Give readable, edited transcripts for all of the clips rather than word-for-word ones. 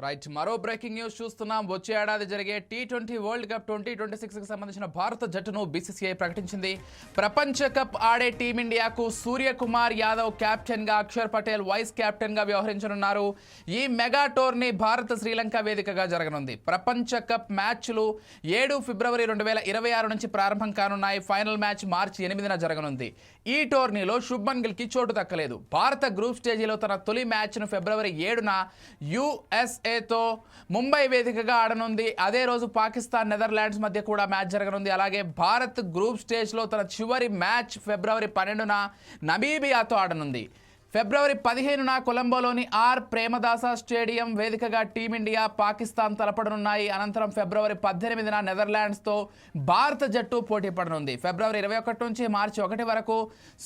Right, మరో breaking news చూస్తున్నాం. వచ్చే ఏడాది జరిగే T20 వరల్డ్ కప్ 2026 కి సంబంధించిన భారత జట్టును BCCI ప్రకటించింది. ప్రపంచ కప్ ఆడే టీమిండియాకు సూర్యకుమార్ యాదవ్ కెప్టెన్ గా, అక్షర్ పటేల్ వైస్ కెప్టెన్ గా వ్యవహరించనున్నారు. ఈ మెగా టోర్నీ భారత శ్రీలంక వేదికగా జరగనుంది. ప్రపంచ కప్ మ్యాచ్లు 7 ఫిబ్రవరి 2026 నుంచి ప్రారంభం కానున్నాయి. ఫైనల్ మ్యాచ్ మార్చి 8న జరగనుంది. ఈ టోర్నీలో శుభ్మన్ గిల్ కి చోటు దక్కలేదు. భారత గ్రూప్ స్టేజీలో తన తొలి మ్యాచ్ను ఫిబ్రవరి 7న USA ముంబై వేదికగా ఆడనుంది. అదే రోజు పాకిస్తాన్ నెదర్లాండ్స్ మధ్య కూడా మ్యాచ్ జరగనుంది. అలాగే భారత్ గ్రూప్ స్టేజ్లో తన చివరి మ్యాచ్ ఫిబ్రవరి 12న నమీబియాతో ఆడనుంది. ఫిబ్రవరి 15న కొలంబోలోని ప్రేమదాస స్టేడియం వేదికగా టీమిండియా పాకిస్తాన్ తలపడనున్నాయి. అనంతరం ఫిబ్రవరి 18న నెదర్లాండ్స్తో భారత జట్టు పోటీ పడనుంది. ఫిబ్రవరి 21 నుంచి మార్చి 1 వరకు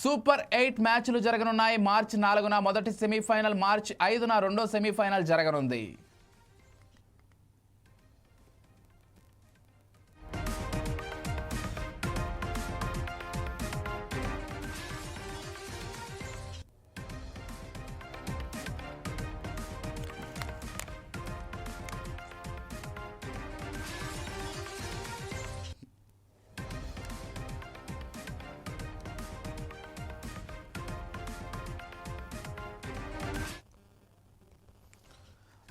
సూపర్ 8 మ్యాచ్లు జరగనున్నాయి. మార్చి 4న మొదటి సెమీఫైనల్, మార్చి 5న రెండో సెమీఫైనల్ జరగనుంది.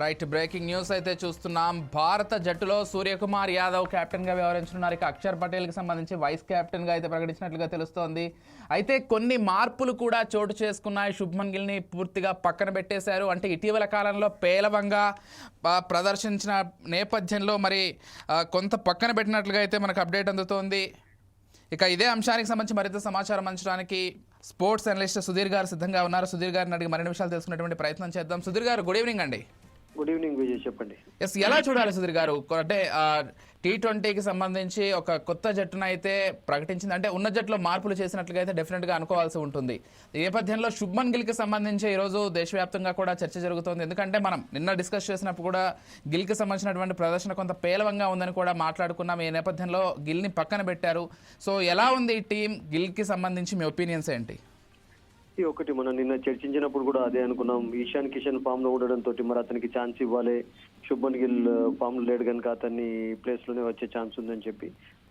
రైట్, బ్రేకింగ్ న్యూస్ అయితే చూస్తున్నాం. భారత జట్టులో సూర్యకుమార్ యాదవ్ కెప్టెన్గా వ్యవహరించనున్నారు. ఇక అక్షర్ పటేల్కి సంబంధించి వైస్ కెప్టెన్గా అయితే ప్రకటించినట్లుగా తెలుస్తోంది. అయితే కొన్ని మార్పులు కూడా చోటు చేసుకున్నాయి. శుభ్మన్ గిల్ని పూర్తిగా పక్కన పెట్టేశారు. అంటే ఇటీవల కాలంలో పేలవంగా ప్రదర్శించిన నేపథ్యంలో మరి కొంత పక్కన పెట్టినట్లుగా అయితే మనకు అప్డేట్ అందుతోంది. ఇక ఇదే అంశానికి సంబంధించి మరింత సమాచారం అందించడానికి స్పోర్ట్స్ అనలిస్ట్ సుధీర్ గారు సిద్ధంగా ఉన్నారు. సుధీర్ గారిని అడిగి మరిన్ని విషయాలు తెలుసుకునేటువంటి ప్రయత్నం చేద్దాం. సుధీర్ గారు, గుడ్ ఈవినింగ్ అండి. గుడ్ ఈవినింగ్ విజయ్, చెప్పండి. ఎస్, ఎలా చూడాలి సుధీర్ గారు? అంటే T20కి సంబంధించి ఒక కొత్త జట్టును అయితే ప్రకటించింది. అంటే ఉన్న జట్టులో మార్పులు చేసినట్లుగా అయితే డెఫినెట్గా అనుకోవాల్సి ఉంటుంది. ఈ నేపథ్యంలో శుభ్మన్ గిల్కి సంబంధించి ఈరోజు దేశవ్యాప్తంగా కూడా చర్చ జరుగుతోంది. ఎందుకంటే మనం నిన్న డిస్కస్ చేసినప్పుడు కూడా గిల్కి సంబంధించినటువంటి ప్రదర్శన కొంత పేలవంగా ఉందని కూడా మాట్లాడుకున్నాం. ఈ నేపథ్యంలో గిల్ని పక్కన పెట్టారు. సో ఎలా ఉంది ఈ టీం? గిల్కి సంబంధించి మీ ఒపీనియన్స్ ఏంటి? ఒకటి, మనం నిన్న చర్చించినప్పుడు కూడా అదే అనుకున్నాం. ఇషాన్ కిషన్ ఫామ్ లో ఉండడంతో మరి అతనికి ఛాన్స్ ఇవ్వాలి. శుభ్మన్ గిల్ ఫామ్ లో లేడు కనుక అతన్ని ప్లేస్ లోనే వచ్చే ఛాన్స్ ఉందని చెప్పి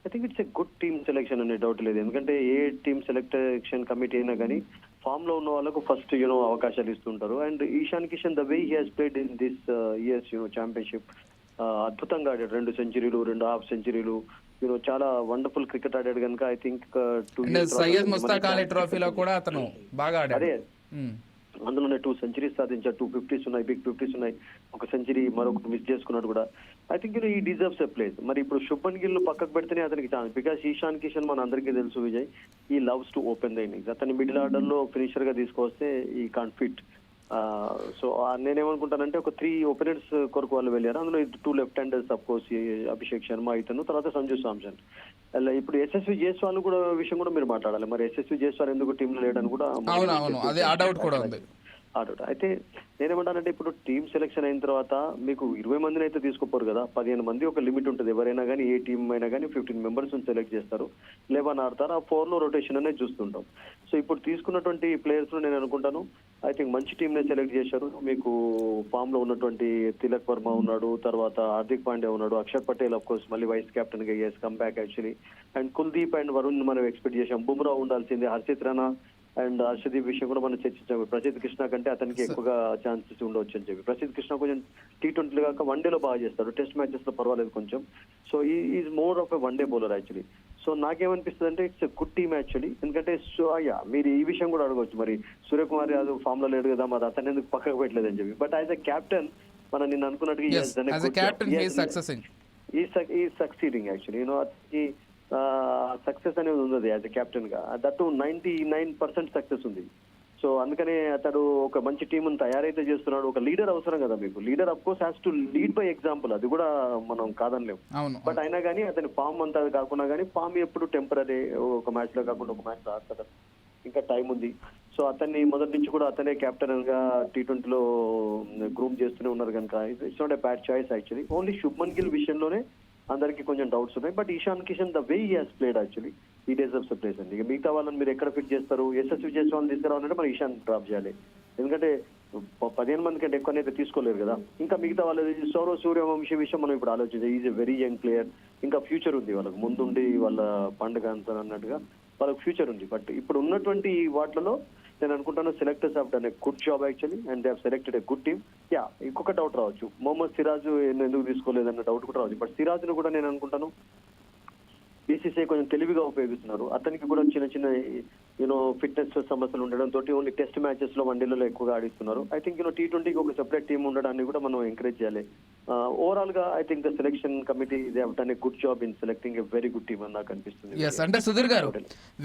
I think it's a good team selection అనే డౌట్ లేదు. ఎందుకంటే ఏ టీమ్ సెలెక్షన్ కమిటీ అయినా కానీ ఫామ్ లో ఉన్న వాళ్ళకు ఫస్ట్ అవకాశాలు ఇస్తుంటారు. And Ishan Kishan the way he has played in this years championship అద్భుతంగా ఆడాడు. 2 సెంచరీలు, 2 హాఫ్ సెంచరీలు, చాలా వండర్ఫుల్ క్రికెట్ ఆడాడు కనుక ఐ థింక్ సయ్యద్ ముస్తాక్ అలీ ట్రోఫీలో కూడా అతను బాగా ఆడాడు. అదే అందులోనే 2 సెంచరీస్ సాధించాడు. 2 50s ఉన్నాయి, బిగ్ 50s ఉన్నాయి. ఒక సెంచరీ మరొకటి మిస్ చేసుకున్నాడు కూడా. ఐ థింక్ ఈ డిజర్వ్స్ ఎ ప్లేస్. మరి ఇప్పుడు శుభ్మన్ గిల్ పక్కకు పెడితేనే అతనికి ఛాన్స్. బికాస్ ఇషాన్ కిషన్ మన అందరికీ తెలుసు విజయ్, ఈ loves to open the innings. అతని మిడిల్ ఆర్డర్ లో ఫినిషర్ గా తీసుకొస్తే ఈ కాంట్ ఫిట్. సో నేనేమనుకుంటానంటే ఒక 3 ఓపెనర్స్ కొరకు వాళ్ళు వెళ్ళారు. అందులో 2 left handers, of course Abhishek Sharma, ఇతను, తర్వాత సంజు శాంసన్. అలా ఇప్పుడు యశస్వి జైస్వాల్ కూడా విషయం కూడా మీరు మాట్లాడాలి. మరి యశస్వి జైస్వాల్ ఎందుకు టీంలో లేడని కూడా ఆడౌట్. అయితే నేనేమంటానంటే ఇప్పుడు టీమ్ సెలెక్షన్ అయిన తర్వాత మీకు 20 మందిని అయితే తీసుకోపోరు కదా, 15 మంది ఒక లిమిట్ ఉంటుంది. ఎవరైనా కానీ ఏ టీం అయినా కానీ 15 మెంబర్స్ సెలెక్ట్ చేస్తారు. 11 ఆడతారు. ఆ 4లో రొటేషన్ అనేది చూస్తుంటాం. సో ఇప్పుడు తీసుకున్నటువంటి ప్లేయర్స్ లో నేను అనుకుంటాను ఐ థింక్ మంచి టీం నే సెలెక్ట్ చేశారు. మీకు ఫామ్ లో ఉన్నటువంటి తిలక్ వర్మ ఉన్నాడు, తర్వాత హార్దిక్ పాండ్యా ఉన్నాడు, అక్షర్ పటేల్ అఫ్ కోర్స్ మళ్ళీ వైస్ కెప్టెన్ గా come back actually. And Kuldeep and Varun మనం ఎక్స్పెక్ట్ చేశాం. బుమ్రా ఉండాల్సింది, హర్షిత్ రాణా అండ్ హర్షదీప్ విషయం కూడా మనం చర్చించాము. ప్రసిద్ధ్ కృష్ణ కంటే అతనికి ఎక్కువగా ఛాన్సెస్ ఉండవచ్చు అని చెప్పి. ప్రసిద్ధ్ కృష్ణ కొంచెం T20 కాక వన్డేలో బాగా చేస్తాడు, టెస్ట్ మ్యాచెస్ లో పర్వాలేదు కొంచెం. So is more of a one day bowler actually. So నాకేమనిపిస్తుంది అంటే it's a good team actually. ఎందుకంటే మీరు ఈ విషయం కూడా అడగవచ్చు, మరి సూర్యకుమార్ యాదవ్ ఫామ్ లో లేడు కదా, మరి అతను ఎందుకు పక్కకు పెట్టలేదని చెప్పి. బట్ యాజ్ ఎ క్యాప్టెన్ మనం నిన్న అనుకున్నట్టుగా సక్సీడింగ్ యాక్చువల్లీ. సక్సెస్ అనేది ఉంది యాజ్ ఎ కెప్టెన్ గా. దట్ 99% సక్సెస్ ఉంది. సో అందుకనే అతడు ఒక మంచి టీం తయారైతే చేస్తున్నాడు. ఒక లీడర్ అవసరం కదా మీకు. Leader of course has to lead by example, అది కూడా మనం కాదనలేము. బట్ అయినా కానీ అతని ఫామ్ అంతా కాకుండా కానీ ఫామ్ ఎప్పుడు టెంపరీ, ఒక మ్యాచ్ లో కాకుండా ఒక మ్యాచ్ లో ఆడతాడు, ఇంకా టైం ఉంది. సో అతన్ని మొదటి నుంచి కూడా అతనే కెప్టెన్ గా T20లో గ్రూమ్ చేస్తూనే ఉన్నారు కనుక it's not a bad choice actually. Only Shubman Gill విషయంలోనే అందరికి కొంచెం డౌట్స్ ఉన్నాయి. But Ishan Kishan the way he has played actually ఈ డిజర్వ్స్ ప్లేస్ అండి. ఇక మిగతా వాళ్ళని మీరు ఎక్కడ ఫిట్ చేస్తారు? యశస్వి జైస్వాల్ తీసుకురావాలంటే మరి ఇషాన్ డ్రాప్ చేయాలి. ఎందుకంటే 15 మంది కంటే ఎక్కువనైతే తీసుకోలేరు కదా. ఇంకా మిగతా వాళ్ళది సౌరవ్ సూర్యవంశీ విషయం మనం ఇప్పుడు ఆలోచించాం. Is a very young player, ఇంకా ఫ్యూచర్ ఉంది వాళ్ళకి, ముందుండి వాళ్ళ పండుగ అంత అన్నట్టుగా వాళ్ళకి ఫ్యూచర్ ఉంది. బట్ ఇప్పుడు ఉన్నటువంటి వాటిలో నేను అనుకుంటాను selectors have done a good job actually and they have selected a good team. Yeah, ఇంకొక డౌట్ రావచ్చు, మొహమ్మద్ సిరాజ్ ఎందుకు తీసుకోలేదన్న డౌట్ కూడా రావచ్చు. బట్ సిరాజ్ ను కూడా నేను అనుకుంటాను బీసీసీఐ కొంచెం తెలివిగా ఉపయోగిస్తున్నారు. అతనికి కూడా చిన్న చిన్న ఫిట్నెస్ సమస్యలు ఉండడంతో ఓన్లీ టెస్ట్ మ్యాచెస్ లో వన్డేలలో ఎక్కువగా ఆడిస్తున్నారు. ఐ థింక్ T20కి ఒక సెపరేట్ టీమ్ ఉండడాన్ని కూడా మనం ఎంకరేజ్ చేయాలి. ఓవరాల్ గా I think the selection committee they have done a good job in selecting a very good team అని నాకు అనిపిస్తుంది. ఎస్, అంటే సుధీర్ గారు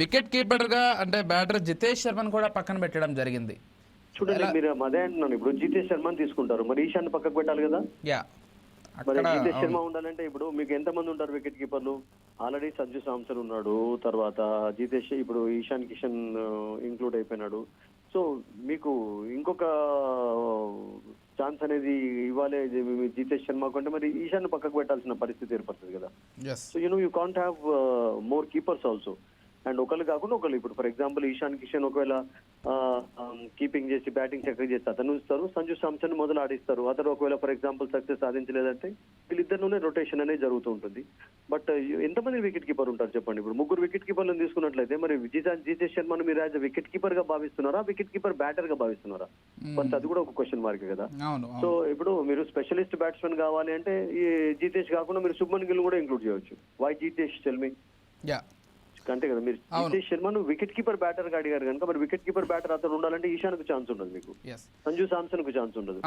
వికెట్ కీపర్ గా అంటే బ్యాటర్ జితేష్ శర్మను కూడా పక్కన పెట్టడం జరిగింది. చూడండి, మీరు అదే అంటున్నాను, ఇప్పుడు జితేష్ శర్మని తీసుకుంటారు, మరి ఈశాన్ పక్కకు పెట్టాలి కదా. యా, మరి జితేష్ శర్మ ఉండాలంటే ఇప్పుడు మీకు ఎంత మంది ఉంటారు వికెట్ కీపర్లు? ఆల్రెడీ సంజు సామ్సన్ ఉన్నాడు, తర్వాత జితేష్, ఇప్పుడు ఈశాన్ కిషన్ ఇంక్లూడ్ అయిపోయినాడు. సో మీకు ఇంకొక ఛాన్స్ అనేది ఇవ్వాలి జితేష్ శర్మ కంటే, మరి ఈశాన్ పక్కకు పెట్టాల్సిన పరిస్థితి ఏర్పడుతుంది కదా. So you can't have more keepers also. And ఒకళ్ళు కాకుండా ఒకళ్ళు, ఇప్పుడు ఫర్ ఎగ్జాంపుల్ ఈశాన్ కిషన్ ఒకవేళ కీపింగ్ చేసి బ్యాటింగ్ చక్కగా చేస్తే అతను ఉంచుతారు, సంజు సామ్సన్ మొదలు ఆడిస్తారు. అతను ఒకవేళ ఫర్ ఎగ్జాంపుల్ సక్సెస్ సాధించలేదంటే వీళ్ళిద్దరిలోనే రొటేషన్ అనేది జరుగుతూ ఉంటుంది. బట్ ఎంతమంది వికెట్ కీపర్ ఉంటారు చెప్పండి? ఇప్పుడు 3 వికెట్ కీపర్లను తీసుకున్నట్లయితే మరి జితేష్ శర్మను మీరు యాజ్ వికెట్ కీపర్ గా భావిస్తున్నారా, వికెట్ కీపర్ బ్యాటర్ గా భావిస్తున్నారా? బట్ అది కూడా ఒక క్వశ్చన్ మార్క్ కదా. సో ఇప్పుడు మీరు స్పెషలిస్ట్ బ్యాట్స్మెన్ కావాలి అంటే ఈ జితేష్ కాకుండా మీరు శుభ్మన్ గిల్ కూడా ఇంక్లూడ్ చేయవచ్చు. Why Jitesh tell me? అంతే కదా, మీరు జితేష్ శర్మను వికెట్ కీపర్ బ్యాటర్ గా అడిగారు కనుక మరి వికెట్ కీపర్ బ్యాటర్ అతను ఉండాలంటే ఈశాన్ కు ఛాన్స్ ఉండదు, మీకు సంజు సామ్సన్ కు ఛాన్స్ ఉండదు.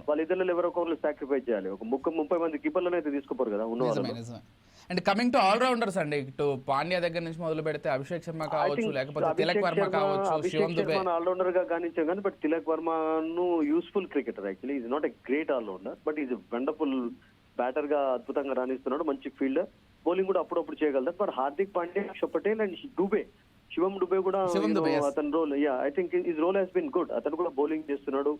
వాళ్ళిద్దరిలో ఎవరో ఒకరు సాక్రిఫైస్ చేయాలి. ఒక 30 మంది కీపర్లను అయితే తీసుకోపోరు కదా ఉన్న వాళ్ళు. And coming to all rounders అండి, ఇటు పాండ్యా దగ్గర నుంచి మొదలు పెడితే అభిషేక్ శర్మ కావచ్చు, లేకపోతే తిలక్ వర్మ కావచ్చు, శివం దుబే ఆల్రౌండర్ గా కానించాం కానీ, బట్ తిలక్ వర్మను useful cricketer actually. Is not a great allrounder, but is wonderful batter గా అద్భుతంగా రాణిస్తున్నాడు, మంచి ఫీల్డర్, బౌలింగ్ కూడా అప్పుడప్పుడు చేయగలుగుతారు. బట్ హార్దిక్ పాండ్యా, అక్షర్ పటేల్ అండ్ శివం దుబే కూడా అతని role, I think his role has been good. అతను కూడా బౌలింగ్ చేస్తున్నాడు,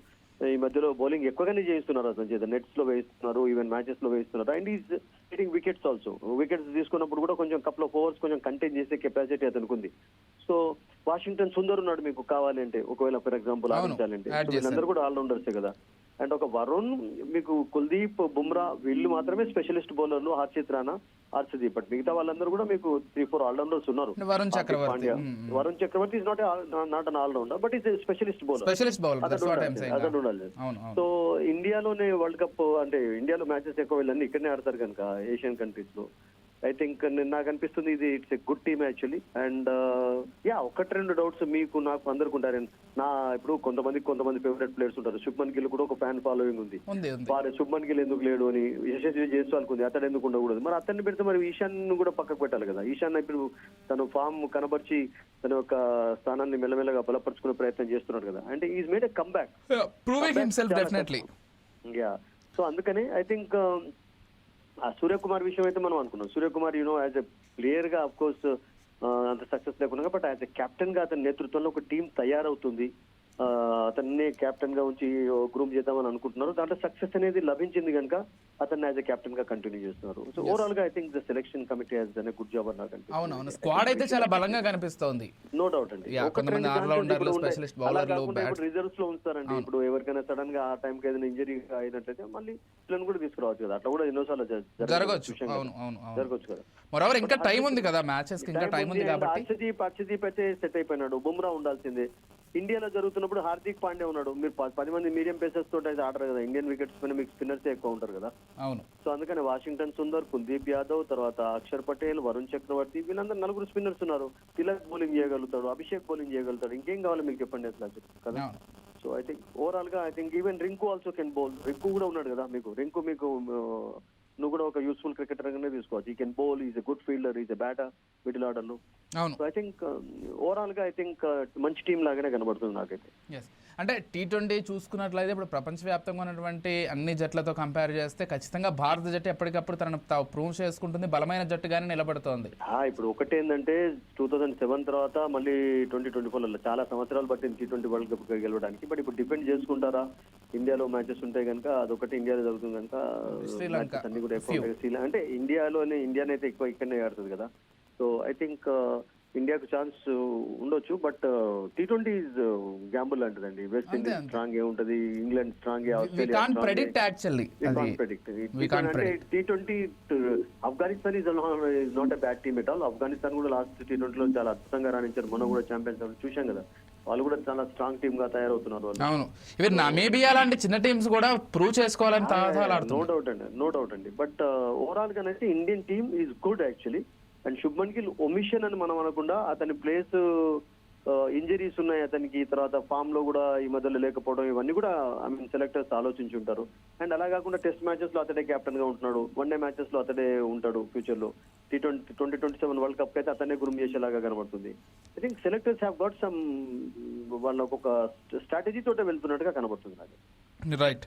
ఈ మధ్యలో బౌలింగ్ ఎక్కువగానే చేస్తున్నారు అతను చేత, నెట్స్ లో వేస్తున్నారు, ఈవెన్ మ్యాచెస్ లో వేస్తున్నారు. And is getting wickets also. Wickets తీసుకున్నప్పుడు కూడా కొంచెం కపుల్ ఆఫ్ ఓవర్స్ కొంచెం కంటైన్ చేసే కెపాసిటీ అతనికి ఉంది. సో వాషింగ్టన్ సుందర్ ఉన్నాడు మీకు కావాలి అంటే, ఒకవేళ ఫర్ ఎగ్జాంపుల్ ఆడించాలంటే, వీళ్ళందరూ కూడా ఆల్రౌండర్సే కదా. అండ్ ఒక వరుణ్, మీకు కుల్దీప్, బుమ్రా, వీళ్ళు మాత్రమే స్పెషలిస్ట్ బౌలర్లు, హర్షిత్ రాణా, హర్షదీప్. బట్ మిగతా వాళ్ళందరూ కూడా మీకు 3-4 ఆల్రౌండర్స్ ఉన్నారు. Varun Chakravarthy is not an allrounder, but is specialist bowler, అతను ఉండాలి. సో ఇండియాలోనే వరల్డ్ కప్ అంటే ఇండియాలో మ్యాచెస్ ఎక్కువ వీళ్ళని ఇక్కడనే ఆడతారు కనుక ఏషియన్ కంట్రీస్ లో, ఐ థింక్ నాకు అనిపిస్తుంది ఇది it's a good team actually. And yeah, 1-2 doubts మీకు నాకు అందరికి ఉంటారు. నా ఇప్పుడు కొంతమంది ఫేవరెట్ ప్లేయర్స్ ఉంటారు. శుభ్మన్ గిల్ కూడా ఒక ఫ్యాన్ ఫాలోయింగ్ ఉంది. శుభ్మన్ గిల్ ఎందుకు లేడు అని యశస్వి జైస్వాల్ ఉంది, అతను ఎందుకు ఉండకూడదు? మరి అతన్ని పెడితే మరి ఈశాన్ కూడా పక్కకు పెట్టాలి కదా. ఈశాన్ ఇప్పుడు తను ఫామ్ కనబర్చి తన యొక్క స్థానాన్ని మెల్లమెల్లగా బలపరుచుకునే ప్రయత్నం చేస్తున్నాడు కదా. అంటే is made a come back, yeah. So అందుకని ఐ థింక్ ఆ సూర్యకుమార్ విషయం అయితే మనం అనుకున్నాం. సూర్యకుమార్ యాజ్ ఎ ప్లేయర్ గా అఫ్ కోర్స్ అంత సక్సెస్ లేకుండా, బట్ యాజ్ ఎ కెప్టెన్ గా అతని నేతృత్వంలో ఒక టీం తయారవుతుంది. అతన్ని కెప్టెన్ గా ఉంచి గ్రూమ్ చేద్దామని అనుకుంటున్నారు. దాంట్లో సక్సెస్ అనేది లభించింది కనుక అతన్ని యాజ్ ఎ కెప్టెన్ గా కంటిన్యూ చేస్తున్నారు. సో ఓవరాల్ గా I think the selection committee has done a good job అని నాకు అనిపిస్తుంది. స్క్వాడ్ అయితే చాలా బలంగా కనిపిస్తోంది, నో డౌట్ అండి. రిజర్వ్స్ లో ఉంచుతారండి. ఇప్పుడు ఎవరికైనా సడన్ గా ఆ టైం కి ఏదైనా ఇంజరీ అయినట్లయితే మళ్ళీ పిల్లలు కూడా తీసుకురావచ్చు కదా. అట్లా కూడా ఎన్నోసార్లు జరగవచ్చు కదా. మరోవర్ ఇంకా టైం ఉంది కదా, మ్యాచెస్ కి ఇంకా టైం ఉంది కాబట్టి హర్షదీప్ అయితే సెట్ అయిపోయినాడు. బుమ్రా ఉండాల్సిందే. ఇండియాలో జరుగుతున్నప్పుడు హార్దిక్ పాండ్యా ఉన్నాడు. మీరు 10 మంది మీడియం పేసర్స్ తోటి అయితే ఆడరు కదా. ఇండియన్ వికెట్స్ పైన మీకు స్పిన్నర్స్ ఎక్కువ ఉంటారు కదా. అవును. సో అందుకని వాషింగ్టన్ సుందర్, కుల్దీప్ యాదవ్, తర్వాత అక్షర్ పటేల్, వరుణ్ చక్రవర్తి, వీళ్ళందరూ 4 స్పిన్నర్స్ ఉన్నారు. తిలక్ బౌలింగ్ చేయగలుగుతాడు, అభిషేక్ బౌలింగ్ చేయగలుగుతాడు. ఇంకేం కావాలి మీకు చెప్పండి అసలు కదా. సో ఐ థింక్ ఓవరాల్ గా I think even Rinku also can bowl. Rinku కూడా ఉన్నాడు కదా మీకు. రింకు మీకు నువ్వు కూడా ఒక యూస్ఫుల్ క్రికెటర్ గానే తీసుకోవచ్చు. ఈ can bowl, is a good fielder, is a batter middle order లో. సో ఐ థింక్ ఓవరాల్ గా ఐ థింక్ మంచి టీం లాగానే కనబడుతుంది నాకైతే. అంటే T20 చూసుకున్నట్లయితే ఇప్పుడు ప్రపంచవ్యాప్తంగా ఉన్నటువంటి అన్ని జట్లతో కంపేర్ చేస్తే ఖచ్చితంగా భారత జట్టు ఎప్పటికప్పుడు తనను ప్రూవ్ చేసుకుంటుంది, బలమైన జట్టుగానే నిలబడుతోంది. ఇప్పుడు ఒకటేందంటే 2007 తర్వాత మళ్ళీ 2024 చాలా సంవత్సరాలు పట్టింది T20 వరల్డ్ కప్ గెలవడానికి. బట్ ఇప్పుడు డిపెండ్ చేసుకుంటారా? ఇండియాలో మ్యాచెస్ ఉంటాయి కనుక అదొకటి ఇండియాలో జరుగుతుంది కనుక అన్ని కూడా ఎక్కువ అంటే ఇండియానైతే ఎక్కువ ఇక్కడనే ఆడుతుంది కదా. సో ఐ థింక్ ఇండియాకు ఛాన్స్ ఉండొచ్చు. బట్ T20 ఈజ్ గ్యాంబుల్ లాంటిదండి. వెస్ట్ ఇండీస్ స్ట్రాంగ్ ఏ ఉంటది, ఇంగ్లాండ్ స్ట్రాంగ్ ఏ, ఆస్ట్రేలియా ప్రెడిక్ట్ యాక్చువల్లీ అంటే T20 Afghanistan is not a bad team at all. Afghanistan కూడా లాస్ట్ T20 లో చాలా అద్భుతంగా రాణించారు. మొన్న కూడా ఛాంపియన్స్ చూశాం కదా, వాళ్ళు కూడా చాలా స్ట్రాంగ్ టీమ్ గా తయారవుతున్నారు వాళ్ళు. అవును, ఈవెన్ నమీబియా లాంటి చిన్న టీమ్స్ కూడా ప్రూవ్ చేసుకోవాలని నో డౌట్ అండి. బట్ ఓవరాల్ గానైతే Indian team is good actually. And Shubman Gill omission అని మనం అనకుండా, అతని ప్లేస్ ఇంజరీస్ ఉన్నాయి అతనికి, తర్వాత ఫామ్ లో కూడా ఈ మధ్యలో లేకపోవడం, ఇవన్నీ కూడా ఐ మీన్ సెలెక్టర్స్ ఆలోచించి ఉంటారు. అండ్ అలా కాకుండా టెస్ట్ మ్యాచెస్ లో అతడే కెప్టెన్ గా ఉంటున్నాడు, వన్డే మ్యాచెస్ లో అతడే ఉంటాడు ఫ్యూచర్ లో. T20 వరల్డ్ కప్ అయితే అతనే గురుం చేసేలాగా కనబడుతుంది. I think selectors have got some, వాళ్ళకు ఒక స్ట్రాటజీ తోటే వెళ్తున్నట్టుగా కనబడుతుంది నాకు. రైట్.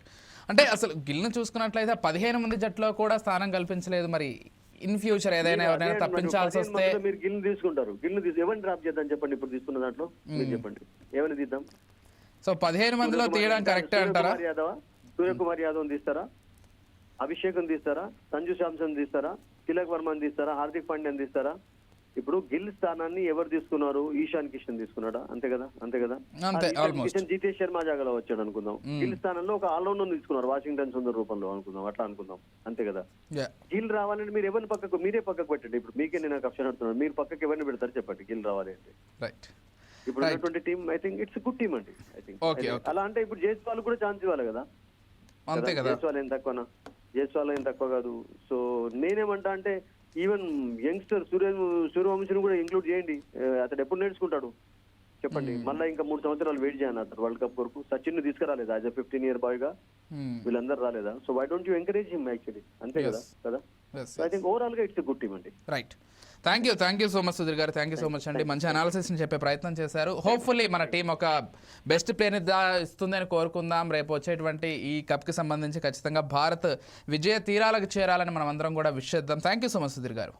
అంటే అసలు గిల్ను చూసుకున్నట్లయితే 15 మంది జట్టులో కూడా స్థానం కల్పించలేదు. మరి ఇన్ ఫ్యూచర్ ఏదైనా ఎవరైనా తప్పించాల్సి వస్తే మీరు గిల్ని తీసుకుంటారు, ఎవరిని డ్రాప్ చేద్దాం చెప్పండి. ఇప్పుడు తీసుకున్న దాంట్లో మీరు చెప్పండి ఎవరిని తీద్దాం. సో 15 మందిలో తీయడం కరెక్టే అంటారా? సూర్యకుమార్ యాదవ్ తీస్తారా, అభిషేకం తీస్తారా, సంజు శాంసన్ తీస్తారా, తిలక్ వర్మని తీస్తారా, హార్దిక్ పాండ్యాని తీస్తారా? ఇప్పుడు గిల్ స్థానాన్ని ఎవరు తీసుకున్నారు? ఈశాన్ కిషన్ తీసుకున్నాడా? అంతే కదా. కిషన్ జితేష్ శర్మ జాగాలో వచ్చాడు అనుకుందాం. గిల్ స్థానంలో ఒక ఆల్రౌండర్ తీసుకున్నారు, వాషింగ్టన్ సుందర్ రూపంలో అనుకుందాం, అట్లా అనుకుందాం. అంతే కదా. గిల్ రావాలంటే మీరు ఎవరిని పక్కకు, మీరే పక్కకు పెట్టండి. ఇప్పుడు మీకే నేను ఆప్షన్ అడుగుతున్నాను, మీరు పక్కకి ఎవరిని పెడతారు చెప్పండి గిల్ రావాలి అంటే. ఇప్పుడు ఉన్నటువంటి team I think it's good team అండి. ఐ థింక్ అలా అంటే ఇప్పుడు జైస్వాల్ కూడా ఛాన్స్ ఇవ్వాలి కదా. జైస్వాల్ ఏం తక్కువనా? జైస్వాల్ ఏం తక్కువ కాదు. సో నేనేమంటా అంటే ఈవెన్ యంగ్స్టర్ సూర్యవంశిని కూడా ఇంక్లూడ్ చేయండి. అతడు ఎప్పుడు నేర్చుకుంటాడు చెప్పండి. మళ్ళీ ఇంకా 3 సంవత్సరాలు వెయిట్ చేయాలి అతను వరల్డ్ కప్ వరకు. సచిన్ ని తీసుకురాలేదా యాజ్ 15 year బాయ్ గా? వీళ్ళందరూ రాలేదా? So why don't you encourage him actually? అంతే కదా. ఐ థింక్ ఓవరాల్ గా ఇట్స్ గుడ్ టీమ్ అండి. Right. Thank you so much Sudheer garu. Thank you so much అండి. మంచి అనాలిసిస్ ని చెప్పే ప్రయత్నం చేశారు. హోప్ఫుల్లీ మన టీం ఒక బెస్ట్ ప్లేని ఇస్తుందని కోరుకుందాం. రేపు వచ్చేటువంటి ఈ కప్ కి సంబంధించి ఖచ్చితంగా భారత్ విజయ తీరాలకు చేరాలని మనం అందరం కూడా విష్ చేద్దాం. Thank you so much Sudheer గారు.